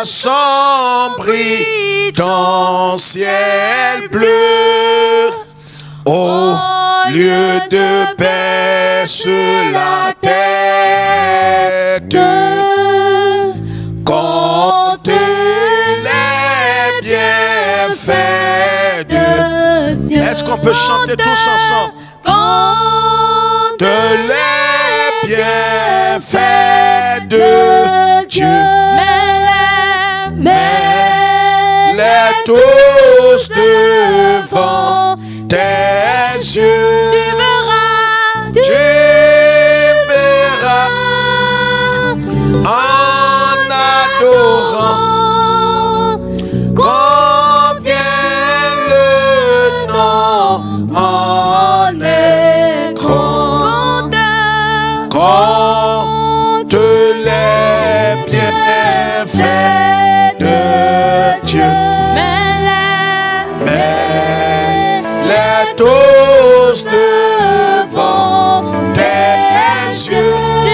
assombrit ton ciel bleu. Au lieu de paix sur la tête, compte les bienfaits de Dieu. Est-ce qu'on peut chanter tous ensemble? Compte les bienfaits de Dieu. Mets-les tous devant tes yeux. Tu verras en adorant combien le nom en est grand. Compte les bienfaits de Dieu. Mets-les tous devant tes yeux. Tu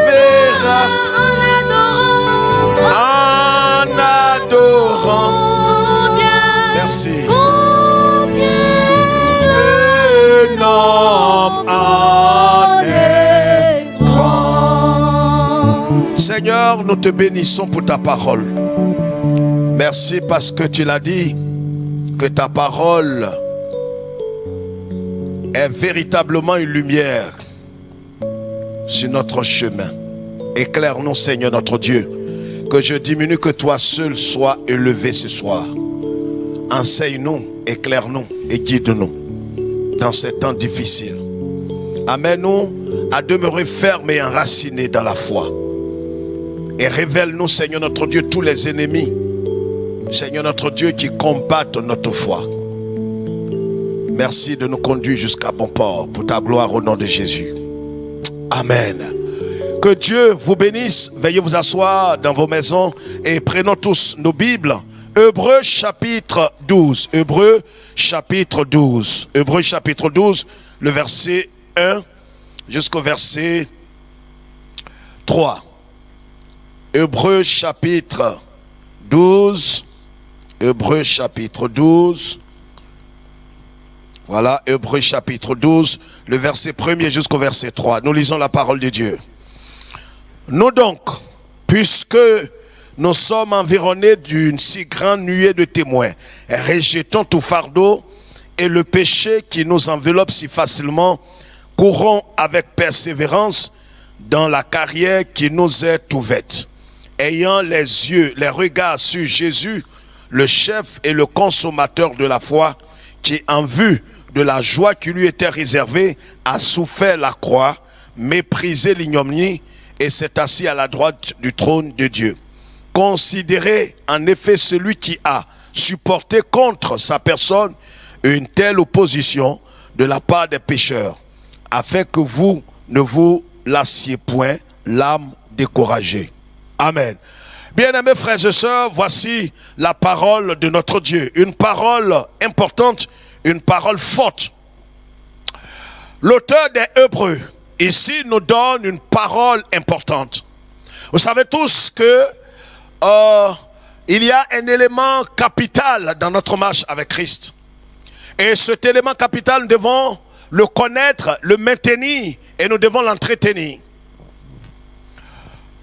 verras en adorant. Merci. Le nom en est grand. Seigneur, nous te bénissons pour ta parole. Merci parce que tu l'as dit, que ta parole est véritablement une lumière sur notre chemin. Éclaire-nous, Seigneur notre Dieu, que je diminue, que toi seul sois élevé ce soir. Enseigne-nous, éclaire-nous et guide-nous dans ces temps difficiles. Amène-nous à demeurer fermes et enracinés dans la foi. Et révèle-nous, Seigneur notre Dieu, tous les ennemis, Seigneur notre Dieu, qui combattent notre foi. Merci de nous conduire jusqu'à bon port pour ta gloire au nom de Jésus. Amen. Que Dieu vous bénisse. Veuillez vous asseoir dans vos maisons et prenons tous nos Bibles. Hébreux chapitre 12. Hébreux chapitre 12. Hébreux chapitre 12, le verset 1 jusqu'au verset 3. Hébreux chapitre 12. Hébreux chapitre 12. Voilà, Hébreux chapitre 12, le verset 1er jusqu'au verset 3. Nous lisons la parole de Dieu. Nous donc, puisque nous sommes environnés d'une si grande nuée de témoins, rejetons tout fardeau et le péché qui nous enveloppe si facilement, courons avec persévérance dans la carrière qui nous est ouverte, ayant les yeux, les regards sur Jésus, le chef et le consommateur de la foi, qui en vue de la joie qui lui était réservée, a souffert la croix, méprisé l'ignominie et s'est assis à la droite du trône de Dieu. Considérez en effet celui qui a supporté contre sa personne une telle opposition de la part des pécheurs, afin que vous ne vous lassiez point l'âme découragée. Amen. Bien-aimés frères et sœurs, voici la parole de notre Dieu. Une parole importante, une parole forte. L'auteur des Hébreux, ici, nous donne une parole importante. Vous savez tous que il y a un élément capital dans notre marche avec Christ. Et cet élément capital, nous devons le connaître, le maintenir et nous devons l'entretenir.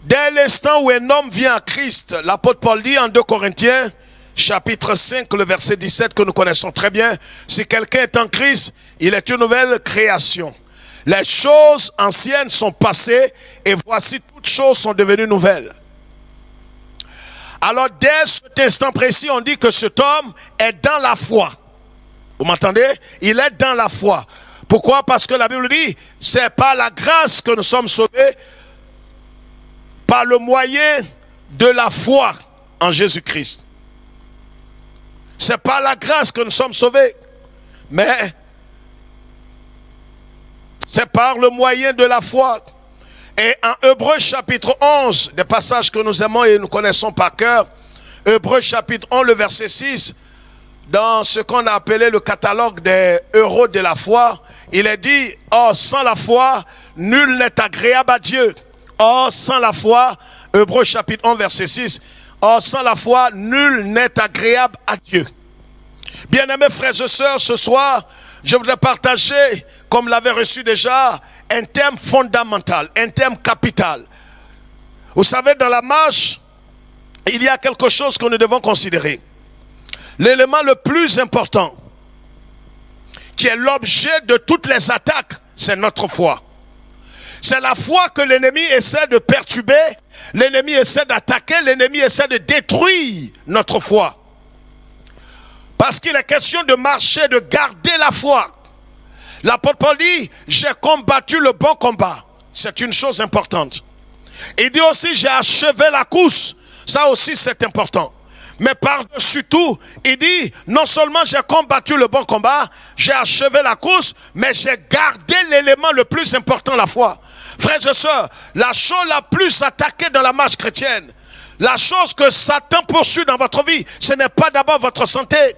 Dès l'instant où un homme vient à Christ, l'apôtre Paul dit en 2 Corinthiens, chapitre 5, le verset 17 que nous connaissons très bien, si quelqu'un est en Christ, il est une nouvelle création. Les choses anciennes sont passées et voici toutes choses sont devenues nouvelles. Alors dès cet instant précis, on dit que cet homme est dans la foi. Vous m'entendez? Il est dans la foi. Pourquoi? Parce que la Bible dit, c'est par la grâce que nous sommes sauvés, par le moyen de la foi en Jésus-Christ. C'est par la grâce que nous sommes sauvés. Mais c'est par le moyen de la foi. Et en Hébreux chapitre 11, des passages que nous aimons et nous connaissons par cœur, Hébreux chapitre 11, le verset 6, dans ce qu'on a appelé le catalogue des héros de la foi, il est dit, « Or, sans la foi, nul n'est agréable à Dieu. Or, sans la foi, Hébreux chapitre 1 verset 6. Or sans la foi, nul n'est agréable à Dieu. Bien-aimés frères et sœurs, ce soir, je voudrais partager, comme l'avait reçu déjà, un thème fondamental, un thème capital. Vous savez, dans la marche, il y a quelque chose que nous devons considérer. L'élément le plus important, qui est l'objet de toutes les attaques, c'est notre foi. C'est la foi que l'ennemi essaie de perturber, l'ennemi essaie d'attaquer, l'ennemi essaie de détruire notre foi. Parce qu'il est question de marcher, de garder la foi. L'apôtre Paul dit, j'ai combattu le bon combat. C'est une chose importante. Il dit aussi, j'ai achevé la course. Ça aussi c'est important. Mais par-dessus tout, il dit, non seulement j'ai combattu le bon combat, j'ai achevé la course, mais j'ai gardé l'élément le plus important, la foi. Frères et sœurs, la chose la plus attaquée dans la marche chrétienne, la chose que Satan poursuit dans votre vie, ce n'est pas d'abord votre santé.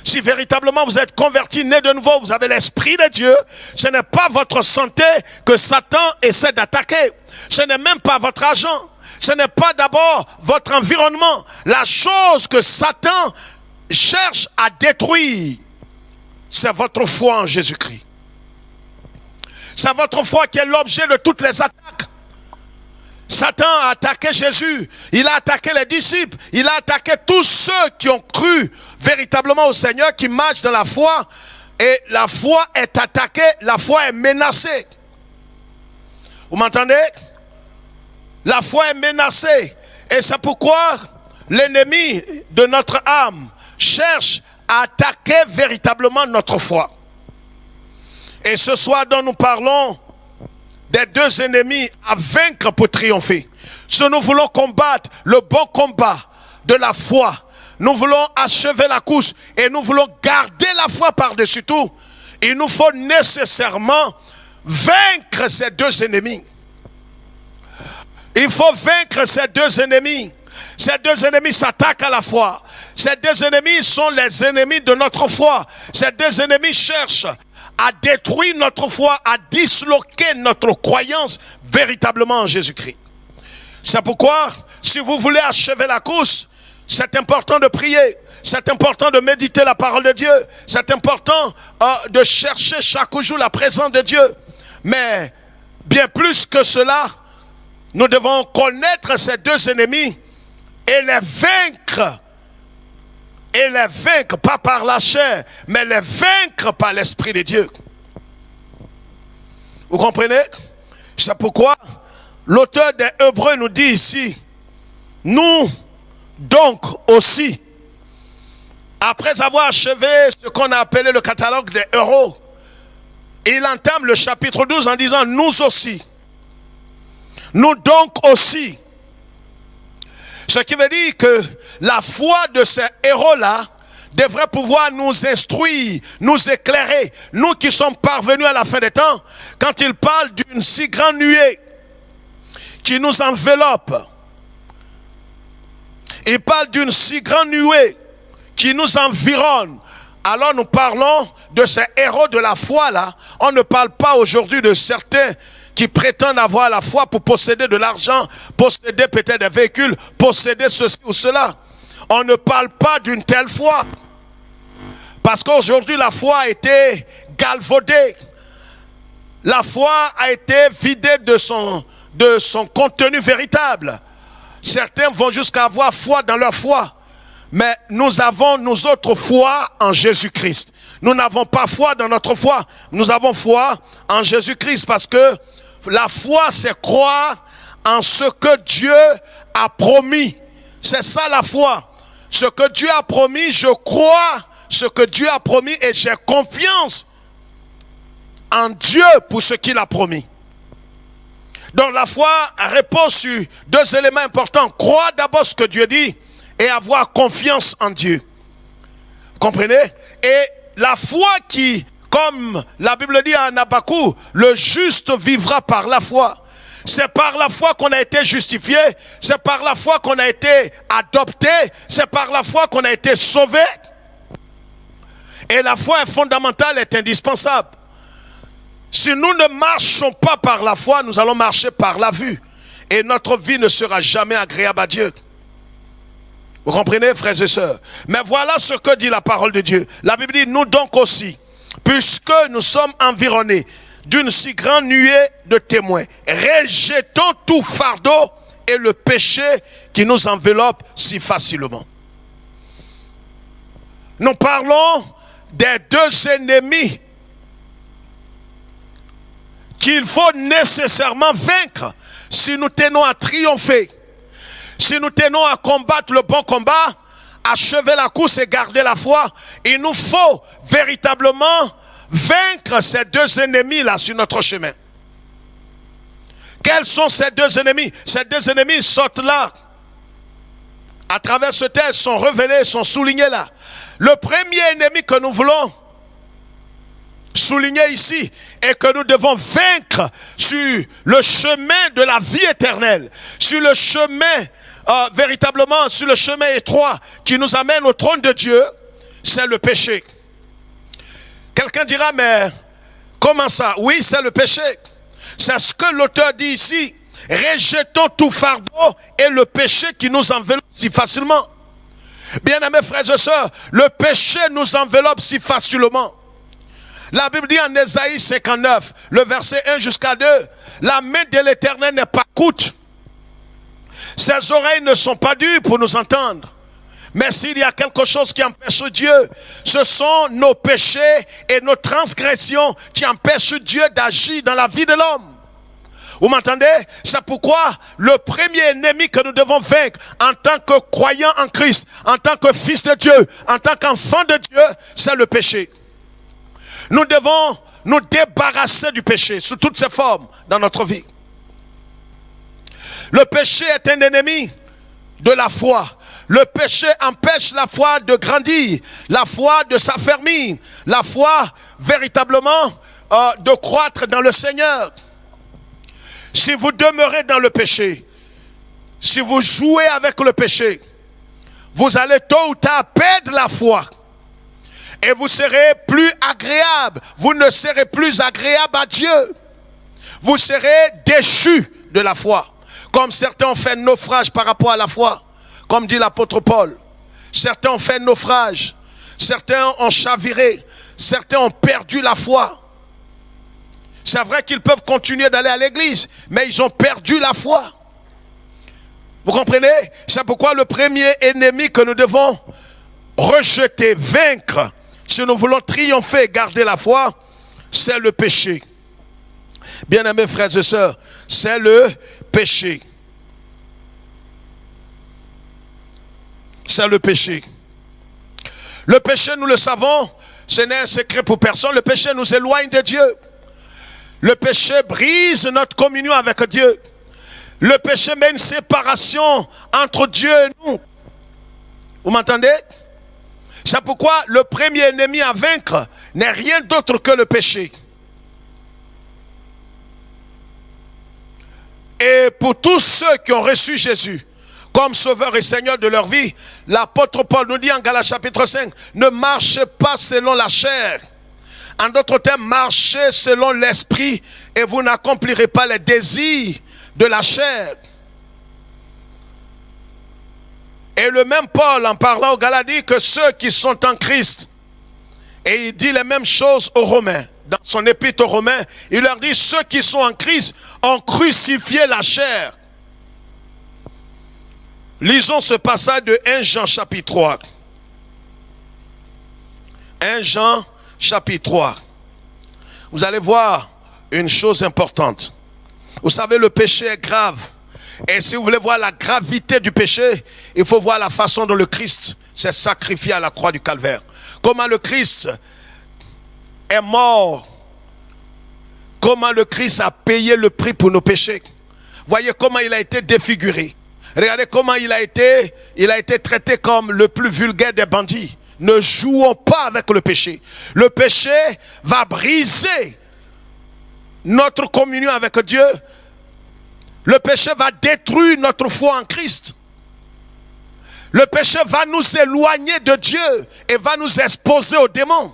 Si véritablement vous êtes converti, né de nouveau, vous avez l'Esprit de Dieu, ce n'est pas votre santé que Satan essaie d'attaquer. Ce n'est même pas votre argent. Ce n'est pas d'abord votre environnement. La chose que Satan cherche à détruire, c'est votre foi en Jésus-Christ. C'est votre foi qui est l'objet de toutes les attaques. Satan a attaqué Jésus, il a attaqué les disciples, il a attaqué tous ceux qui ont cru véritablement au Seigneur, qui marchent dans la foi. Et la foi est attaquée, la foi est menacée. Vous m'entendez? La foi est menacée. Et c'est pourquoi l'ennemi de notre âme cherche à attaquer véritablement notre foi. Et ce soir dont nous parlons des deux ennemis à vaincre pour triompher. Si nous voulons combattre le bon combat de la foi, nous voulons achever la course et nous voulons garder la foi par-dessus tout, il nous faut nécessairement vaincre ces deux ennemis. Il faut vaincre ces deux ennemis. Ces deux ennemis s'attaquent à la foi. Ces deux ennemis sont les ennemis de notre foi. Ces deux ennemis cherchent à détruire notre foi, à disloquer notre croyance véritablement en Jésus-Christ. C'est pourquoi, si vous voulez achever la course, c'est important de prier, c'est important de méditer la parole de Dieu, c'est important de chercher chaque jour la présence de Dieu. Mais bien plus que cela, nous devons connaître ces deux ennemis et les vaincre. Et les vaincre, pas par la chair, mais les vaincre par l'Esprit de Dieu. Vous comprenez? C'est pourquoi l'auteur des Hébreux nous dit ici, nous donc aussi, après avoir achevé ce qu'on a appelé le catalogue des héros, il entame le chapitre 12 en disant, nous aussi, nous donc aussi. Ce qui veut dire que la foi de ces héros-là devrait pouvoir nous instruire, nous éclairer. Nous qui sommes parvenus à la fin des temps, quand il parle d'une si grande nuée qui nous enveloppe, il parle d'une si grande nuée qui nous environne. Alors nous parlons de ces héros de la foi là. On ne parle pas aujourd'hui de certains qui prétendent avoir la foi pour posséder de l'argent, posséder peut-être des véhicules, posséder ceci ou cela. On ne parle pas d'une telle foi. Parce qu'aujourd'hui, la foi a été galvaudée. La foi a été vidée de son contenu véritable. Certains vont jusqu'à avoir foi dans leur foi. Mais nous avons, nous autres, foi en Jésus-Christ. Nous n'avons pas foi dans notre foi. Nous avons foi en Jésus-Christ parce que la foi, c'est croire en ce que Dieu a promis. C'est ça la foi. Ce que Dieu a promis, je crois ce que Dieu a promis et j'ai confiance en Dieu pour ce qu'il a promis. Donc la foi repose sur deux éléments importants. Croire d'abord ce que Dieu dit et avoir confiance en Dieu. Vous comprenez? Et la foi qui, comme la Bible dit à Habakkuk, le juste vivra par la foi. C'est par la foi qu'on a été justifié, c'est par la foi qu'on a été adopté, c'est par la foi qu'on a été sauvé. Et la foi est fondamentale, est indispensable. Si nous ne marchons pas par la foi, nous allons marcher par la vue. et notre vie ne sera jamais agréable à Dieu. Vous comprenez, frères et sœurs? Mais voilà ce que dit la parole de Dieu. La Bible dit, nous donc aussi, puisque nous sommes environnés d'une si grande nuée de témoins, rejetons tout fardeau et le péché qui nous enveloppe si facilement. Nous parlons des deux ennemis qu'il faut nécessairement vaincre si nous tenons à triompher, si nous tenons à combattre le bon combat, achever la course et garder la foi. Il nous faut véritablement vaincre ces deux ennemis-là sur notre chemin. Quels sont ces deux ennemis? Ces deux ennemis sortent là. À travers ce texte, sont révélés, sont soulignés là. Le premier ennemi que nous voulons souligner ici est que nous devons vaincre sur le chemin de la vie éternelle, sur le chemin, véritablement, sur le chemin étroit qui nous amène au trône de Dieu, c'est le péché. Quelqu'un dira, mais comment ça? Oui, c'est le péché. C'est ce que l'auteur dit ici. Rejetons tout fardeau et le péché qui nous enveloppe si facilement. Bien-aimés frères et sœurs, le péché nous enveloppe si facilement. La Bible dit en Ésaïe 59, le verset 1 jusqu'à 2, la main de l'Éternel n'est pas courte, ses oreilles ne sont pas dures pour nous entendre. Mais s'il y a quelque chose qui empêche Dieu, ce sont nos péchés et nos transgressions qui empêchent Dieu d'agir dans la vie de l'homme. Vous m'entendez? C'est pourquoi le premier ennemi que nous devons vaincre en tant que croyants en Christ, en tant que fils de Dieu, en tant qu'enfant de Dieu, c'est le péché. Nous devons nous débarrasser du péché sous toutes ses formes dans notre vie. Le péché est un ennemi de la foi. Le péché empêche la foi de grandir, la foi de s'affermir, la foi véritablement de croître dans le Seigneur. Si vous demeurez dans le péché, si vous jouez avec le péché, vous allez tôt ou tard perdre la foi. Et vous serez plus agréable. Vous ne serez plus agréable à Dieu. Vous serez déchus de la foi. Comme certains ont fait naufrage par rapport à la foi. Comme dit l'apôtre Paul. Certains ont fait naufrage. Certains ont chaviré. Certains ont perdu la foi. C'est vrai qu'ils peuvent continuer d'aller à l'église, mais ils ont perdu la foi. Vous comprenez? C'est pourquoi le premier ennemi que nous devons rejeter, vaincre, si nous voulons triompher, garder la foi, c'est le péché. Bien-aimés frères et sœurs, c'est le péché. C'est le péché. Le péché, nous le savons, ce n'est un secret pour personne. Le péché nous éloigne de Dieu. Le péché brise notre communion avec Dieu. Le péché met une séparation entre Dieu et nous. Vous m'entendez? C'est pourquoi le premier ennemi à vaincre n'est rien d'autre que le péché. Et pour tous ceux qui ont reçu Jésus comme sauveur et Seigneur de leur vie, l'apôtre Paul nous dit en Galates chapitre 5, ne marchez pas selon la chair. En d'autres termes, marchez selon l'esprit et vous n'accomplirez pas les désirs de la chair. Et le même Paul, en parlant aux Galates, dit que ceux qui sont en Christ, et il dit les mêmes choses aux Romains. Dans son épître aux Romains, il leur dit, ceux qui sont en Christ ont crucifié la chair. Lisons ce passage de 1 Jean chapitre 3. 1 Jean chapitre 3. Vous allez voir une chose importante. Vous savez, le péché est grave. Et si vous voulez voir la gravité du péché, il faut voir la façon dont le Christ s'est sacrifié à la croix du Calvaire. Comment le Christ est mort. Comment le Christ a payé le prix pour nos péchés. Voyez comment il a été défiguré. Regardez comment il a été traité comme le plus vulgaire des bandits. Ne jouons pas avec le péché. Le péché va briser notre communion avec Dieu. Le péché va détruire notre foi en Christ. Le péché va nous éloigner de Dieu et va nous exposer aux démons.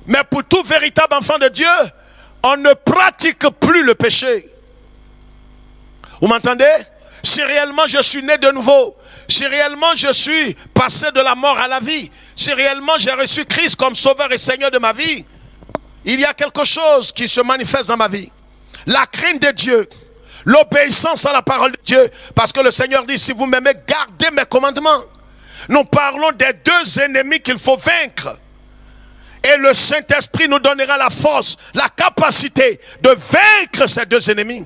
Mais pour tout véritable enfant de Dieu, on ne pratique plus le péché. Vous m'entendez? Si réellement je suis né de nouveau, si réellement je suis passé de la mort à la vie, si réellement j'ai reçu Christ comme sauveur et Seigneur de ma vie, il y a quelque chose qui se manifeste dans ma vie. La crainte de Dieu, l'obéissance à la parole de Dieu. Parce que le Seigneur dit, si vous m'aimez, gardez mes commandements. Nous parlons des deux ennemis qu'il faut vaincre. Et le Saint-Esprit nous donnera la force, la capacité de vaincre ces deux ennemis.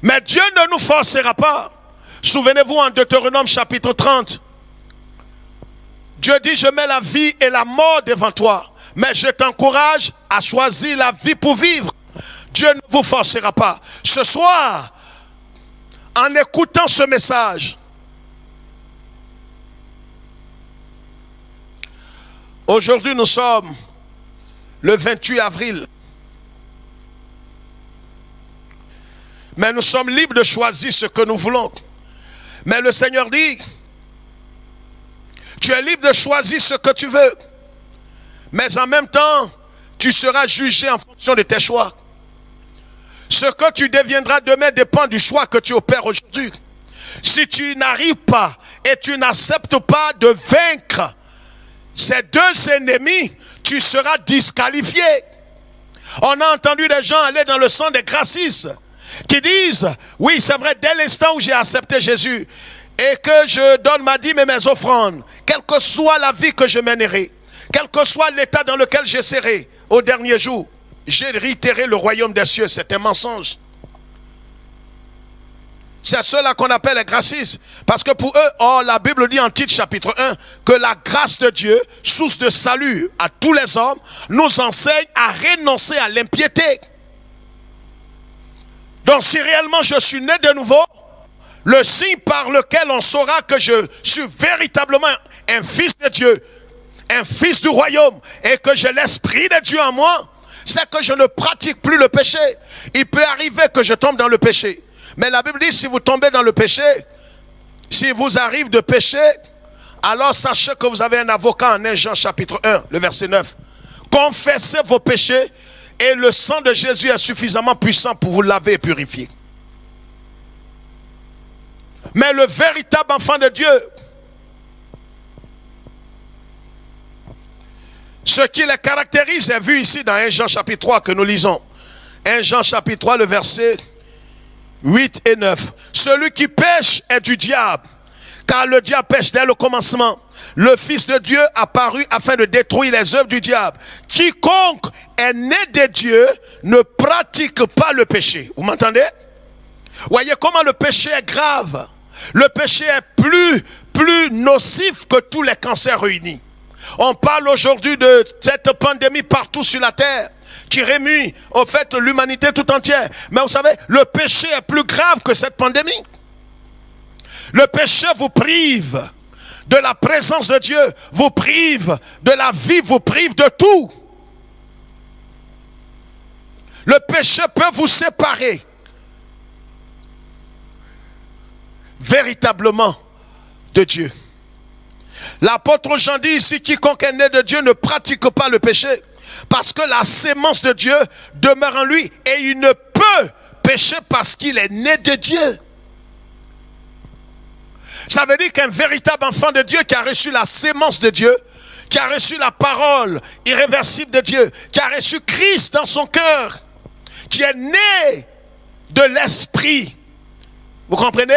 Mais Dieu ne nous forcera pas. Souvenez-vous en Deutéronome chapitre 30. Dieu dit, je mets la vie et la mort devant toi. Mais je t'encourage à choisir la vie pour vivre. Dieu ne vous forcera pas. Ce soir, en écoutant ce message, aujourd'hui nous sommes le 28 avril. Mais nous sommes libres de choisir ce que nous voulons. Mais le Seigneur dit, tu es libre de choisir ce que tu veux. Mais en même temps, tu seras jugé en fonction de tes choix. Ce que tu deviendras demain dépend du choix que tu opères aujourd'hui. Si tu n'arrives pas et tu n'acceptes pas de vaincre ces deux ennemis, tu seras disqualifié. On a entendu des gens aller dans le sang des gracistes qui disent, oui c'est vrai, dès l'instant où j'ai accepté Jésus et que je donne ma dîme et mes offrandes, quelle que soit la vie que je mènerai, quel que soit l'état dans lequel je serai au dernier jour, j'ai réitéré le royaume des cieux. C'est un mensonge. C'est ceux-là qu'on appelle les gracistes. Parce que pour eux, la Bible dit en Tite chapitre 1 que la grâce de Dieu, source de salut à tous les hommes, nous enseigne à renoncer à l'impiété. Donc si réellement je suis né de nouveau, le signe par lequel on saura que je suis véritablement un fils de Dieu, un fils du royaume, et que j'ai l'esprit de Dieu en moi, c'est que je ne pratique plus le péché. Il peut arriver que je tombe dans le péché. Mais la Bible dit, si vous tombez dans le péché, si vous arrive de pécher, alors sachez que vous avez un avocat en 1 Jean chapitre 1, le verset 9. Confessez vos péchés et le sang de Jésus est suffisamment puissant pour vous laver et purifier. Mais le véritable enfant de Dieu, ce qui les caractérise est vu ici dans 1 Jean chapitre 3 que nous lisons. 1 Jean chapitre 3, le verset 8 et 9. Celui qui pêche est du diable, car le diable pêche dès le commencement. Le Fils de Dieu apparut afin de détruire les œuvres du diable. Quiconque est né de Dieu ne pratique pas le péché. Vous m'entendez? Voyez comment le péché est grave. Le péché est plus nocif que tous les cancers réunis. On parle aujourd'hui de cette pandémie partout sur la terre qui remue au fait l'humanité tout entière. Mais vous savez, le péché est plus grave que cette pandémie. Le péché vous prive de la présence de Dieu, vous prive de la vie, vous prive de tout. Le péché peut vous séparer véritablement de Dieu. L'apôtre Jean dit ici, quiconque est né de Dieu ne pratique pas le péché, parce que la sémence de Dieu demeure en lui et il ne peut pécher parce qu'il est né de Dieu. Ça veut dire qu'un véritable enfant de Dieu qui a reçu la sémence de Dieu, qui a reçu la parole irréversible de Dieu, qui a reçu Christ dans son cœur, qui est né de l'esprit, vous comprenez?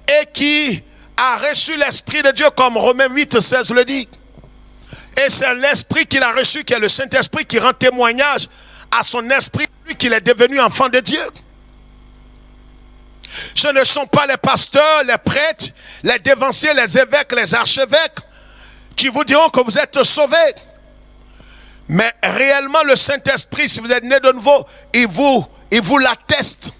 Et qui a reçu l'esprit de Dieu comme Romains 8, 16 le dit. Et c'est l'esprit qu'il a reçu, qui est le Saint-Esprit, qui rend témoignage à son esprit, lui qu'il est devenu enfant de Dieu. Ce ne sont pas les pasteurs, les prêtres, les dévanciers, les évêques, les archevêques qui vous diront que vous êtes sauvés. Mais réellement le Saint-Esprit, si vous êtes né de nouveau, il vous l'atteste.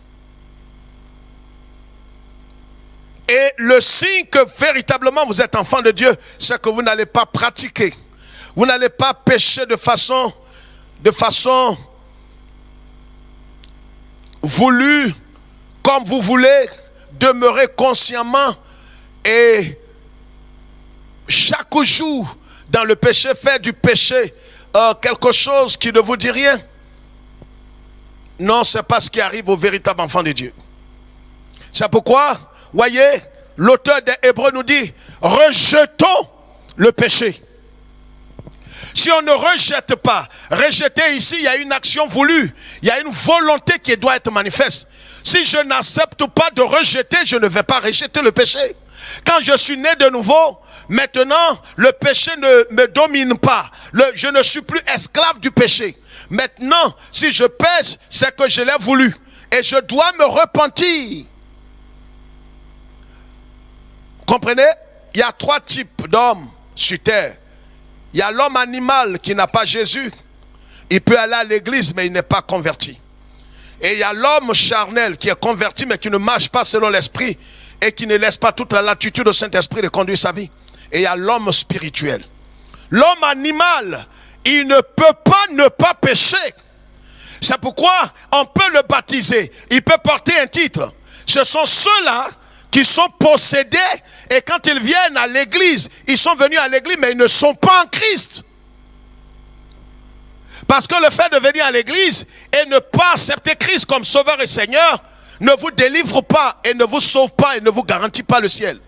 Et le signe que véritablement vous êtes enfant de Dieu, c'est que vous n'allez pas pratiquer. Vous n'allez pas pécher de façon voulue, comme vous voulez, demeurer consciemment et chaque jour dans le péché, faire du péché quelque chose qui ne vous dit rien. Non, ce n'est pas ce qui arrive aux véritables enfants de Dieu. C'est pourquoi, voyez, l'auteur des Hébreux nous dit, rejetons le péché. Si on ne rejette pas, rejeter ici, il y a une action voulue, il y a une volonté qui doit être manifeste. Si je n'accepte pas de rejeter, je ne vais pas rejeter le péché. Quand je suis né de nouveau, maintenant, le péché ne me domine pas. Je ne suis plus esclave du péché. Maintenant, si je pêche, c'est que je l'ai voulu. Et je dois me repentir. Comprenez? Il y a 3 types d'hommes sur terre. Il y a l'homme animal qui n'a pas Jésus. Il peut aller à l'église, mais il n'est pas converti. Et il y a l'homme charnel qui est converti, mais qui ne marche pas selon l'esprit et qui ne laisse pas toute la latitude au Saint-Esprit de conduire sa vie. Et il y a l'homme spirituel. L'homme animal, il ne peut pas ne pas pécher. C'est pourquoi on peut le baptiser. Il peut porter un titre. Ce sont ceux-là qui sont possédés et quand ils viennent à l'église, ils sont venus à l'église mais ils ne sont pas en Christ. Parce que le fait de venir à l'église et ne pas accepter Christ comme sauveur et Seigneur ne vous délivre pas et ne vous sauve pas et ne vous garantit pas le ciel.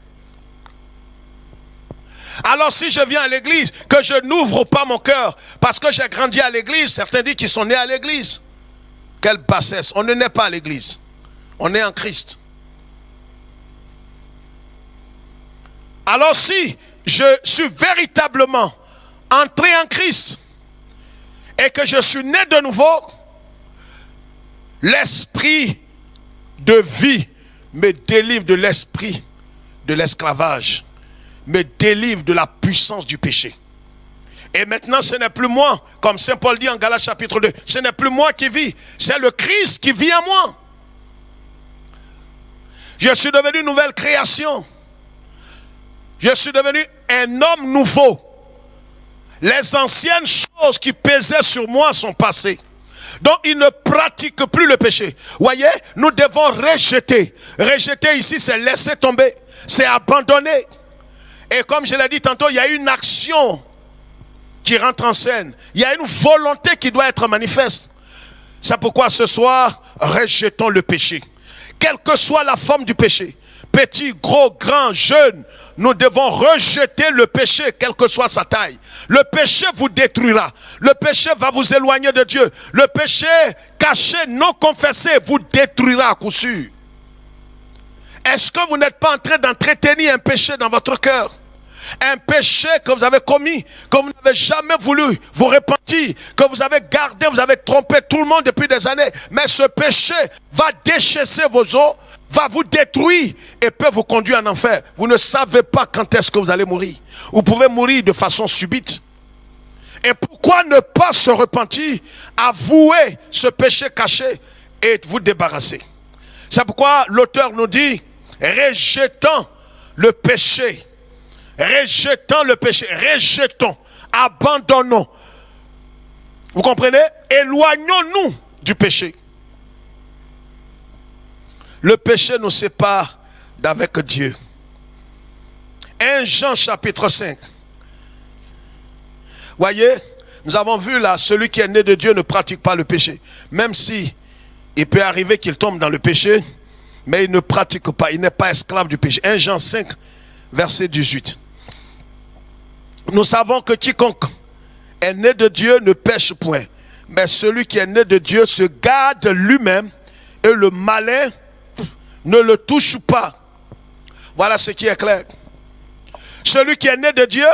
Alors si je viens à l'église, que je n'ouvre pas mon cœur parce que j'ai grandi à l'église, certains disent qu'ils sont nés à l'église. Quelle bassesse, on ne naît pas à l'église, on est en Christ. Alors si je suis véritablement entré en Christ et que je suis né de nouveau, l'esprit de vie me délivre de l'esprit de l'esclavage, me délivre de la puissance du péché. Et maintenant ce n'est plus moi, comme Saint Paul dit en Galates chapitre 2, ce n'est plus moi qui vis, c'est le Christ qui vit en moi. Je suis devenu une nouvelle création. Je suis devenu un homme nouveau. Les anciennes choses qui pesaient sur moi sont passées. Donc il ne pratique plus le péché. Voyez, nous devons rejeter. Rejeter ici, c'est laisser tomber. C'est abandonner. Et comme je l'ai dit tantôt, il y a une action qui rentre en scène. Il y a une volonté qui doit être manifeste. C'est pourquoi ce soir, rejetons le péché. Quelle que soit la forme du péché. Petit, gros, grand, jeune, nous devons rejeter le péché, quelle que soit sa taille. Le péché vous détruira. Le péché va vous éloigner de Dieu. Le péché caché, non confessé, vous détruira à coup sûr. Est-ce que vous n'êtes pas en train d'entretenir un péché dans votre cœur? Un péché que vous avez commis, que vous n'avez jamais voulu vous repentir, que vous avez gardé, vous avez trompé tout le monde depuis des années. Mais ce péché va déchaîner vos os, va vous détruire et peut vous conduire en enfer. Vous ne savez pas quand est-ce que vous allez mourir. Vous pouvez mourir de façon subite. Et pourquoi ne pas se repentir, avouer ce péché caché et vous débarrasser? C'est pourquoi l'auteur nous dit, rejetons le péché. Rejetons le péché. Rejetons. Abandonnons. Vous comprenez? Éloignons-nous du péché. Le péché nous sépare d'avec Dieu. 1 Jean chapitre 5. Voyez, nous avons vu là, celui qui est né de Dieu ne pratique pas le péché. Même si il peut arriver qu'il tombe dans le péché, mais il ne pratique pas, il n'est pas esclave du péché. 1 Jean 5, verset 18. Nous savons que quiconque est né de Dieu ne pêche point. Mais celui qui est né de Dieu se garde lui-même et le malin ne le touche pas. Voilà ce qui est clair. Celui qui est né de Dieu,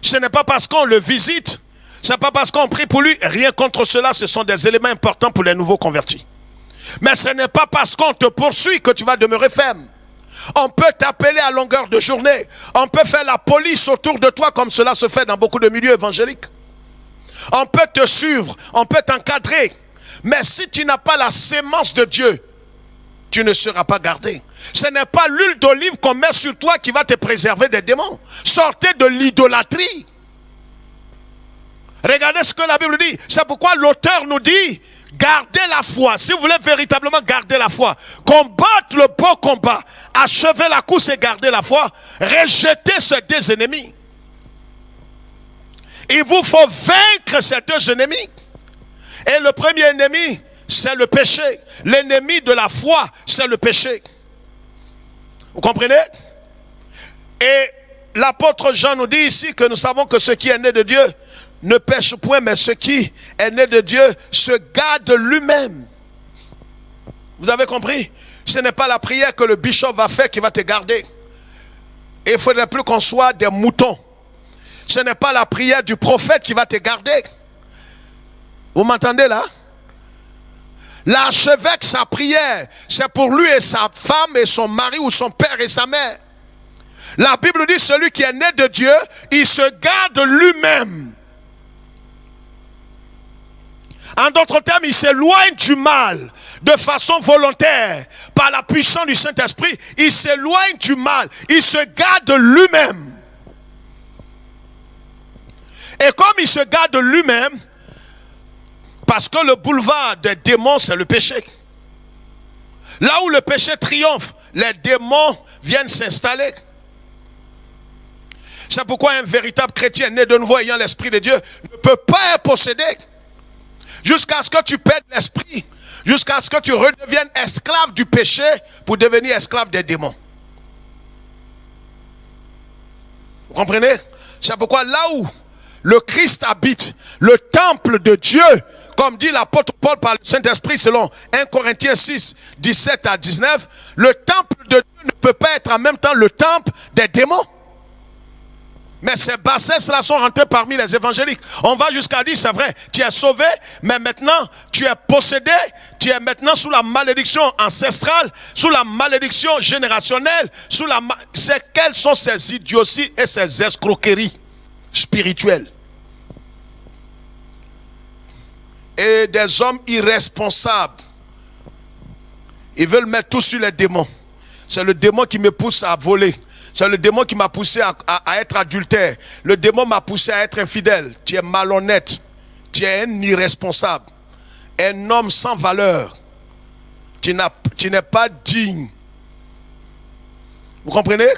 ce n'est pas parce qu'on le visite, ce n'est pas parce qu'on prie pour lui, rien contre cela, ce sont des éléments importants pour les nouveaux convertis. Mais ce n'est pas parce qu'on te poursuit que tu vas demeurer ferme. On peut t'appeler à longueur de journée, on peut faire la police autour de toi comme cela se fait dans beaucoup de milieux évangéliques. On peut te suivre, on peut t'encadrer, mais si tu n'as pas la sémence de Dieu, tu ne seras pas gardé. Ce n'est pas l'huile d'olive qu'on met sur toi qui va te préserver des démons. Sortez de l'idolâtrie. Regardez ce que la Bible dit. C'est pourquoi l'auteur nous dit, gardez la foi. Si vous voulez véritablement garder la foi, combattre le bon combat, achever la course et garder la foi, rejetez ces deux ennemis. Il vous faut vaincre ces deux ennemis. Et le premier ennemi, c'est le péché. L'ennemi de la foi, c'est le péché. Vous comprenez? Et l'apôtre Jean nous dit ici que nous savons que ce qui est né de Dieu ne pêche point, mais ce qui est né de Dieu se garde lui-même. Vous avez compris? Ce n'est pas la prière que le bishop va faire qui va te garder. Et il ne faudrait plus qu'on soit des moutons. Ce n'est pas la prière du prophète qui va te garder. Vous m'entendez là? L'archevêque, sa prière, c'est pour lui et sa femme et son mari ou son père et sa mère. La Bible dit, celui qui est né de Dieu, il se garde lui-même. En d'autres termes, il s'éloigne du mal de façon volontaire. Par la puissance du Saint-Esprit, il s'éloigne du mal. Il se garde lui-même. Et comme il se garde lui-même, parce que le boulevard des démons, c'est le péché. Là où le péché triomphe, les démons viennent s'installer. C'est pourquoi un véritable chrétien né de nouveau ayant l'Esprit de Dieu ne peut pas être possédé. Jusqu'à ce que tu perdes l'esprit. Jusqu'à ce que tu redeviennes esclave du péché pour devenir esclave des démons. Vous comprenez? C'est pourquoi là où le Christ habite, le temple de Dieu, comme dit l'apôtre Paul par le Saint-Esprit selon 1 Corinthiens 6, 17 à 19, le temple de Dieu ne peut pas être en même temps le temple des démons. Mais ces bassesses-là sont rentrées parmi les évangéliques. On va jusqu'à dire, c'est vrai, tu es sauvé, mais maintenant tu es possédé, tu es maintenant sous la malédiction ancestrale, sous la malédiction générationnelle, quelles sont ces idioties et ces escroqueries spirituelles? Et des hommes irresponsables, ils veulent mettre tout sur les démons. C'est le démon qui me pousse à voler. C'est le démon qui m'a poussé à être adultère. Le démon m'a poussé à être infidèle. Tu es malhonnête. Tu es un irresponsable. Un homme sans valeur. Tu n'es pas digne. Vous comprenez?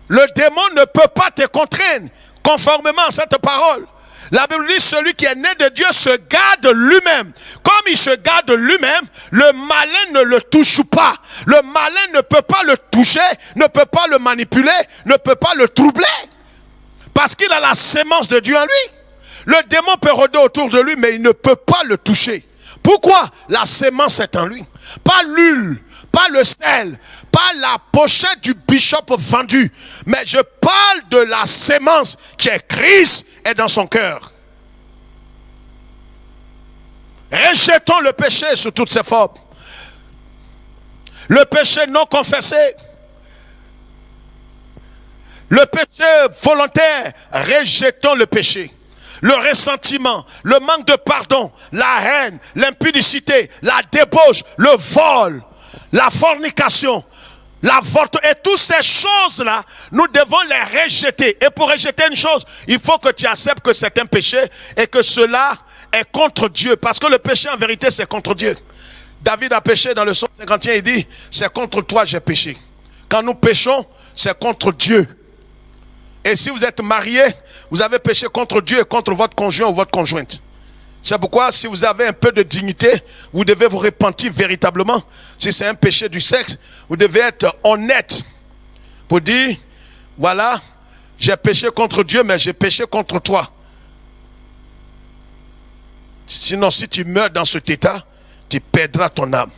Le démon ne peut pas te contraindre conformément à cette parole. La Bible dit, celui qui est né de Dieu se garde lui-même. Comme il se garde lui-même, le malin ne le touche pas. Le malin ne peut pas le toucher, ne peut pas le manipuler, ne peut pas le troubler. Parce qu'il a la sémence de Dieu en lui. Le démon peut rôder autour de lui, mais il ne peut pas le toucher. Pourquoi? La sémence est en lui. Pas l'huile, pas le sel, pas la pochette du bishop vendu. Mais je parle de la sémence qui est Christ et dans son cœur. Rejetons le péché sous toutes ses formes. Le péché non confessé. Le péché volontaire. Rejetons le péché. Le ressentiment, le manque de pardon, la haine, l'impudicité, la débauche, le vol, la fornication, l'avortement et toutes ces choses-là, nous devons les rejeter. Et pour rejeter une chose, il faut que tu acceptes que c'est un péché et que cela est contre Dieu. Parce que le péché en vérité c'est contre Dieu. David a péché dans le psaume 51, il dit, c'est contre toi j'ai péché. Quand nous péchons, c'est contre Dieu. Et si vous êtes marié, vous avez péché contre Dieu et contre votre conjoint ou votre conjointe. C'est pourquoi si vous avez un peu de dignité, vous devez vous repentir véritablement. Si c'est un péché du sexe, vous devez être honnête pour dire, voilà, j'ai péché contre Dieu, mais j'ai péché contre toi. Sinon, si tu meurs dans cet état, tu perdras ton âme.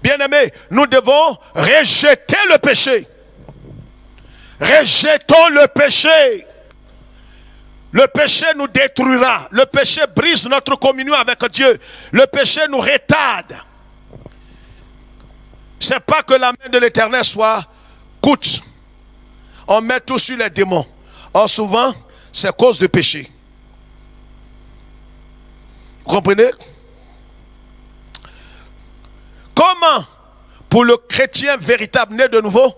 Bien-aimés, nous devons rejeter le péché. Rejetons le péché. Le péché nous détruira. Le péché brise notre communion avec Dieu. Le péché nous retarde. C'est pas que la main de l'Éternel soit coûte. On met tout sur les démons. Or souvent, c'est cause de péché. Vous comprenez? Comment, pour le chrétien véritable né de nouveau,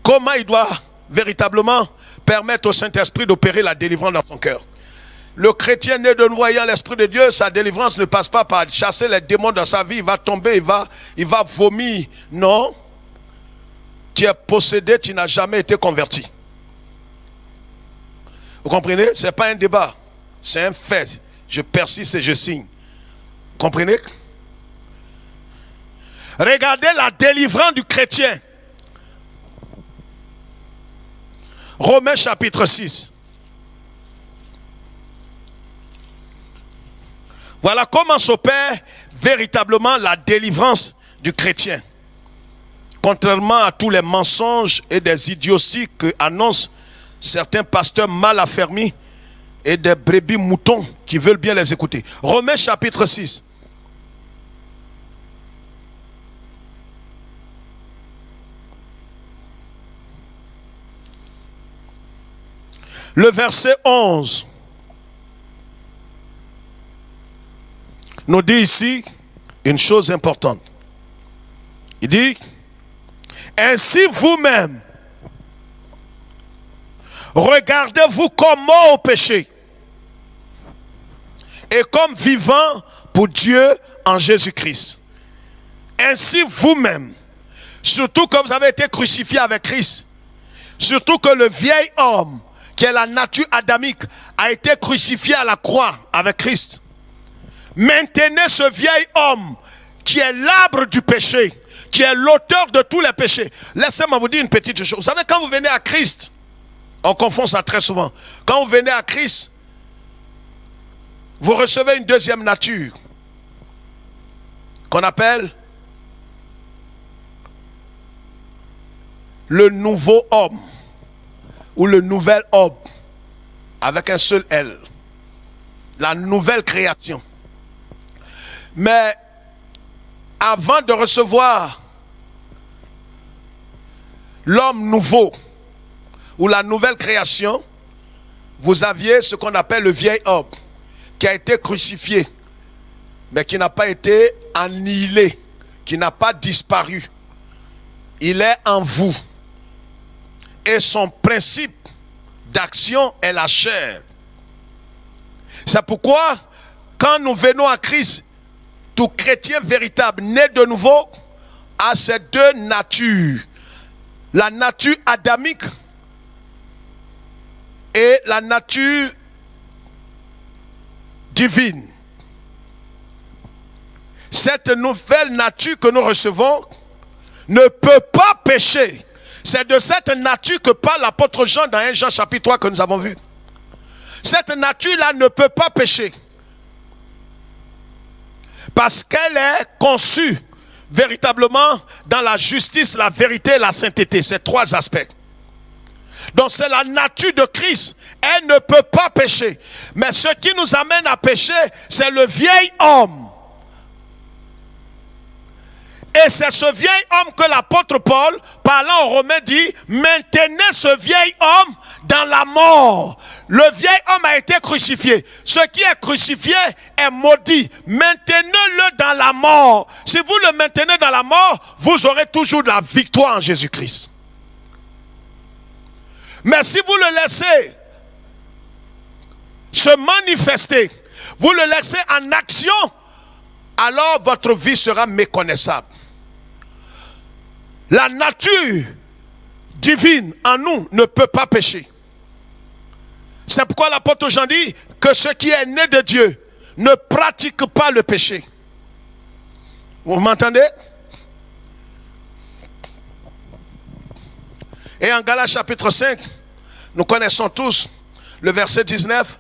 comment il doit véritablement permettre au Saint-Esprit d'opérer la délivrance dans son cœur? Le chrétien né de nouveau ayant l'Esprit de Dieu, sa délivrance ne passe pas par chasser les démons dans sa vie. Il va tomber, il va vomir. Non. Tu es possédé, tu n'as jamais été converti. Vous comprenez? Ce n'est pas un débat. C'est un fait. Je persiste et je signe. Vous comprenez? Regardez la délivrance du chrétien. Romains chapitre 6. Voilà comment s'opère véritablement la délivrance du chrétien. Contrairement à tous les mensonges et des idioties que annoncent certains pasteurs mal affermis et des brebis moutons qui veulent bien les écouter. Romains chapitre 6. Le verset 11 nous dit ici une chose importante. Il dit, ainsi vous-même, regardez-vous comme mort au péché et comme vivant pour Dieu en Jésus-Christ. Ainsi vous-même, surtout que vous avez été crucifié avec Christ, surtout que le vieil homme, qui est la nature adamique, a été crucifié à la croix avec Christ. Maintenez ce vieil homme qui est l'arbre du péché, qui est l'auteur de tous les péchés. Laissez-moi vous dire une petite chose. Vous savez, quand vous venez à Christ, on confond ça très souvent. Quand vous venez à Christ, vous recevez une deuxième nature qu'on appelle le nouveau homme ou le nouvel homme avec un seul L. La nouvelle création. Mais avant de recevoir l'homme nouveau ou la nouvelle création, vous aviez ce qu'on appelle le vieil homme qui a été crucifié, mais qui n'a pas été annihilé, qui n'a pas disparu. Il est en vous. Et son principe d'action est la chair. C'est pourquoi, quand nous venons à Christ, tout chrétien véritable, né de nouveau, a ces deux natures. La nature adamique et la nature divine. Cette nouvelle nature que nous recevons ne peut pas pécher. C'est de cette nature que parle l'apôtre Jean dans 1 Jean chapitre 3 que nous avons vu. Cette nature-là ne peut pas pécher. Parce qu'elle est conçue véritablement dans la justice, la vérité et la sainteté. Ces trois aspects. Donc c'est la nature de Christ. Elle ne peut pas pécher. Mais ce qui nous amène à pécher, c'est le vieil homme. Et c'est ce vieil homme que l'apôtre Paul, parlant aux Romains, dit, maintenez ce vieil homme dans la mort. Le vieil homme a été crucifié. Ce qui est crucifié est maudit. Maintenez-le dans la mort. Si vous le maintenez dans la mort, vous aurez toujours de la victoire en Jésus-Christ. Mais si vous le laissez se manifester, vous le laissez en action, alors votre vie sera méconnaissable. La nature divine en nous ne peut pas pécher. C'est pourquoi l'apôtre Jean dit que ce qui est né de Dieu ne pratique pas le péché. Vous m'entendez? Et en Galates chapitre 5, nous connaissons tous le verset 19,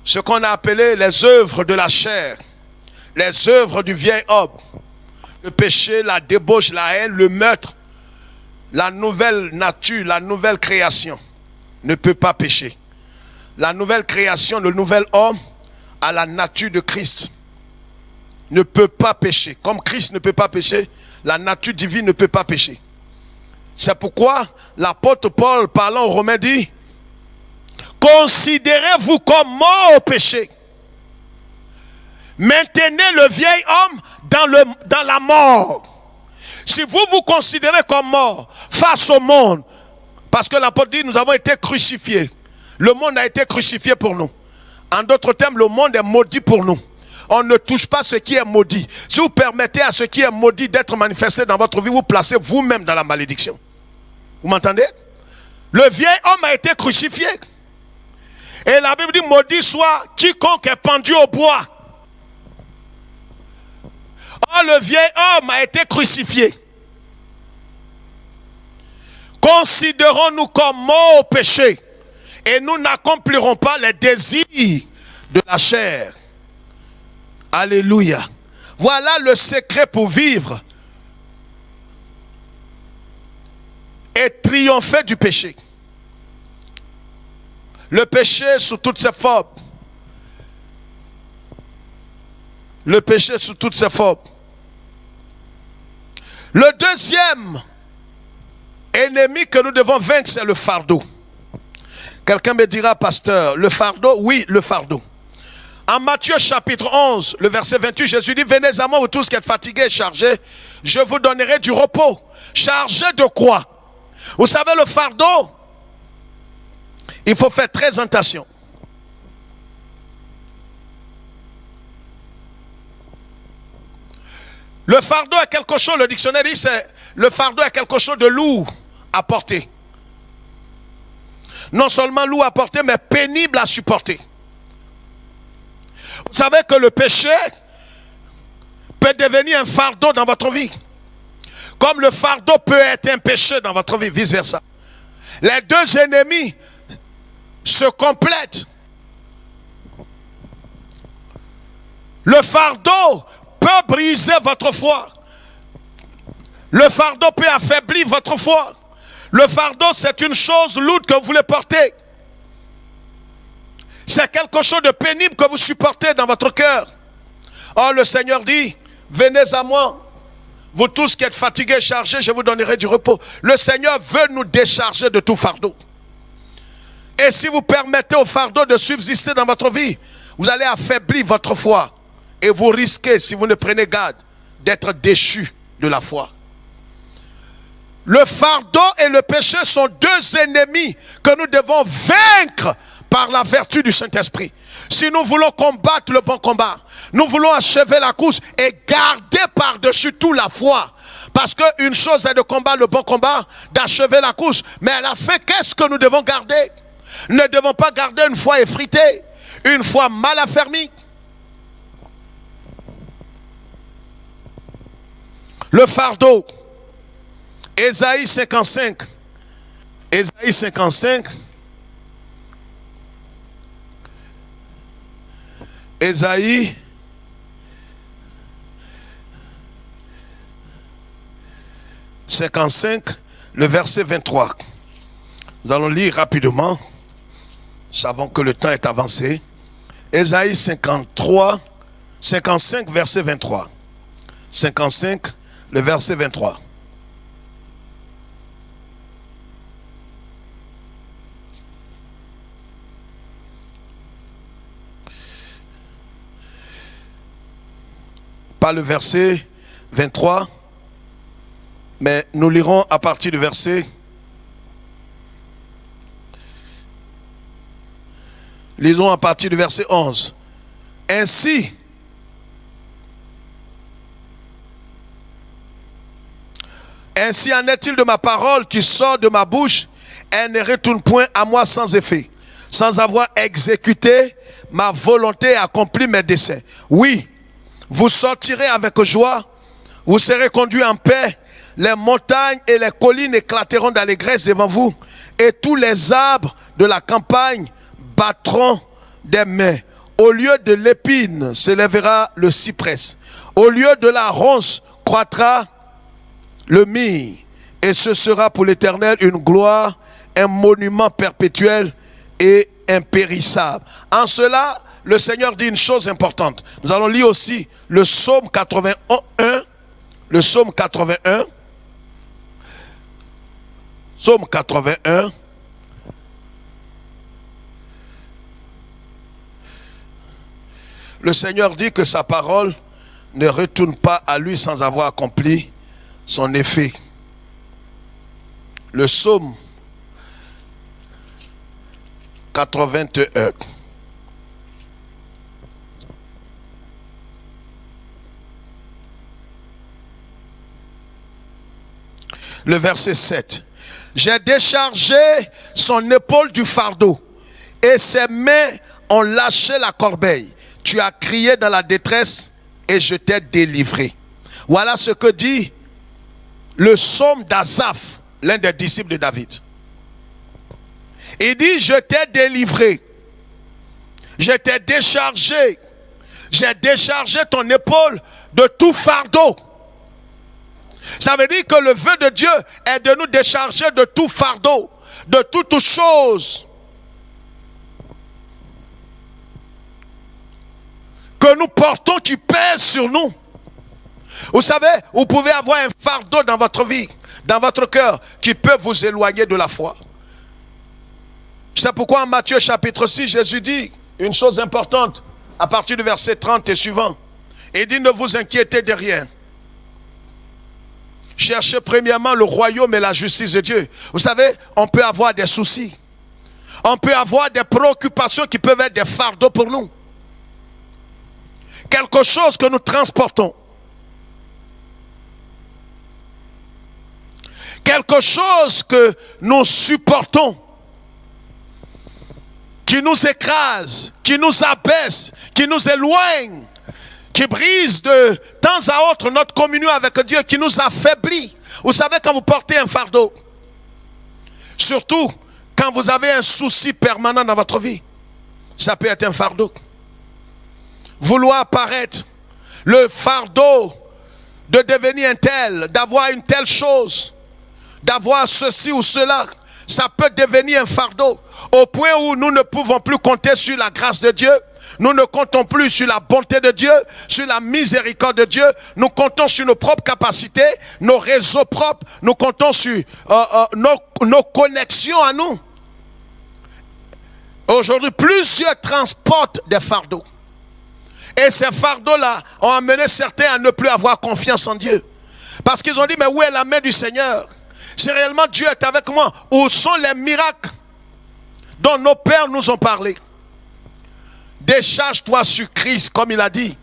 ce qu'on a appelé les œuvres de la chair, les œuvres du vieil homme. Le péché, la débauche, la haine, le meurtre, la nouvelle nature, la nouvelle création ne peut pas pécher. La nouvelle création, le nouvel homme a la nature de Christ. Ne peut pas pécher. Comme Christ ne peut pas pécher, la nature divine ne peut pas pécher. C'est pourquoi l'apôtre Paul, parlant aux Romains, dit, considérez-vous comme mort au péché. Maintenez le vieil homme dans la mort. Si vous vous considérez comme mort face au monde, parce que l'apôtre dit, nous avons été crucifiés. Le monde a été crucifié pour nous. En d'autres termes, le monde est maudit pour nous. On ne touche pas ce qui est maudit. Si vous permettez à ce qui est maudit d'être manifesté dans votre vie, vous placez vous-même dans la malédiction. Vous m'entendez? Le vieil homme a été crucifié. Et la Bible dit, maudit soit quiconque est pendu au bois. Oh, le vieil homme a été crucifié. Considérons-nous comme morts au péché et nous n'accomplirons pas les désirs de la chair. Alléluia. Voilà le secret pour vivre et triompher du péché. Le péché sous toutes ses formes. Le péché sous toutes ses formes. Le deuxième ennemi que nous devons vaincre, c'est le fardeau. Quelqu'un me dira, pasteur, le fardeau? Oui, le fardeau. En Matthieu chapitre 11, le verset 28, Jésus dit, venez à moi, vous tous qui êtes fatigués et chargés, je vous donnerai du repos. Chargé de quoi? Vous savez, le fardeau, il faut faire très attention. Le fardeau est quelque chose, le dictionnaire dit, c'est le fardeau est quelque chose de lourd à porter. Non seulement lourd à porter, mais pénible à supporter. Vous savez que le péché peut devenir un fardeau dans votre vie. Comme le fardeau peut être un péché dans votre vie, vice versa. Les deux ennemis se complètent. Le fardeau peut briser votre foi. Le fardeau peut affaiblir votre foi. Le fardeau, c'est une chose lourde que vous voulez porter. C'est quelque chose de pénible que vous supportez dans votre cœur. Oh, le Seigneur dit, venez à moi, vous tous qui êtes fatigués et chargés, je vous donnerai du repos. Le Seigneur veut nous décharger de tout fardeau. Et si vous permettez au fardeau de subsister dans votre vie, vous allez affaiblir votre foi. Et vous risquez, si vous ne prenez garde, d'être déchus de la foi. Le fardeau et le péché sont deux ennemis que nous devons vaincre par la vertu du Saint-Esprit. Si nous voulons combattre le bon combat, nous voulons achever la course et garder par-dessus tout la foi. Parce qu'une chose est de combattre le bon combat, d'achever la course. Mais à la fin, qu'est-ce que nous devons garder? Nous ne devons pas garder une foi effritée, une foi mal affermie. Le fardeau. Ésaïe 55. Ésaïe 55. Ésaïe 55, le verset 23. Nous allons lire rapidement. Nous savons que le temps est avancé. Ésaïe 55, verset 23. 55, le verset 23. Pas le verset 23, mais nous lirons à partir du verset. Lisons à partir du verset 11. Ainsi en est-il de ma parole qui sort de ma bouche, elle ne retourne point à moi sans effet, sans avoir exécuté ma volonté et accompli mes desseins. Oui, vous sortirez avec joie, vous serez conduits en paix, les montagnes et les collines éclateront d'allégresse devant vous, et tous les arbres de la campagne battront des mains. Au lieu de l'épine s'élèvera le cyprès, au lieu de la ronce croîtra le myrrhe, et ce sera pour l'Éternel une gloire, un monument perpétuel et impérissable. En cela, le Seigneur dit une chose importante. Nous allons lire aussi le psaume 81. Le psaume 81. Psaume 81. Le Seigneur dit que sa parole ne retourne pas à lui sans avoir accompli son effet. Le psaume 81. Le verset 7. J'ai déchargé son épaule du fardeau et ses mains ont lâché la corbeille. Tu as crié dans la détresse et je t'ai délivré. Voilà ce que dit le psaume d'Asaph, l'un des disciples de David. Il dit, je t'ai délivré, je t'ai déchargé, j'ai déchargé ton épaule de tout fardeau. Ça veut dire que le vœu de Dieu est de nous décharger de tout fardeau, de toute chose que nous portons qui pèse sur nous. Vous savez, vous pouvez avoir un fardeau dans votre vie, dans votre cœur, qui peut vous éloigner de la foi. C'est pourquoi en Matthieu chapitre 6, Jésus dit une chose importante, à partir du verset 30 et suivant. Il dit, ne vous inquiétez de rien. Cherchez premièrement le royaume et la justice de Dieu. Vous savez, on peut avoir des soucis. On peut avoir des préoccupations qui peuvent être des fardeaux pour nous. Quelque chose que nous transportons. Quelque chose que nous supportons. Qui nous écrase, qui nous abaisse, qui nous éloigne, qui brise de temps à autre notre communion avec Dieu, qui nous affaiblit. Vous savez, quand vous portez un fardeau, surtout quand vous avez un souci permanent dans votre vie, ça peut être un fardeau. Vouloir apparaître, le fardeau de devenir un tel, d'avoir une telle chose, d'avoir ceci ou cela, ça peut devenir un fardeau. Au point où nous ne pouvons plus compter sur la grâce de Dieu. Nous ne comptons plus sur la bonté de Dieu, sur la miséricorde de Dieu. Nous comptons sur nos propres capacités, nos réseaux propres. Nous comptons sur nos connexions à nous. Aujourd'hui, plusieurs transportent des fardeaux. Et ces fardeaux-là ont amené certains à ne plus avoir confiance en Dieu. Parce qu'ils ont dit, mais où est la main du Seigneur? Si réellement Dieu est avec moi, où sont les miracles dont nos pères nous ont parlé? Décharge-toi sur Christ, comme il a dit.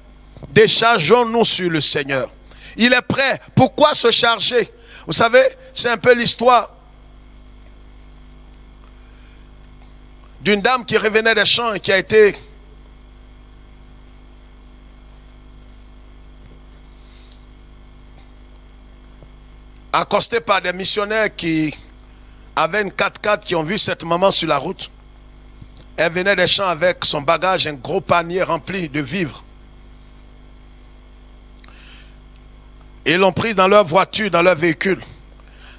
Déchargeons-nous sur le Seigneur. Il est prêt. Pourquoi se charger? Vous savez, c'est un peu l'histoire d'une dame qui revenait des champs et qui a été accostée par des missionnaires qui avaient une 4x4, qui ont vu cette maman sur la route. Elle venait des champs avec son bagage, un gros panier rempli de vivres. Ils l'ont pris dans leur voiture, dans leur véhicule.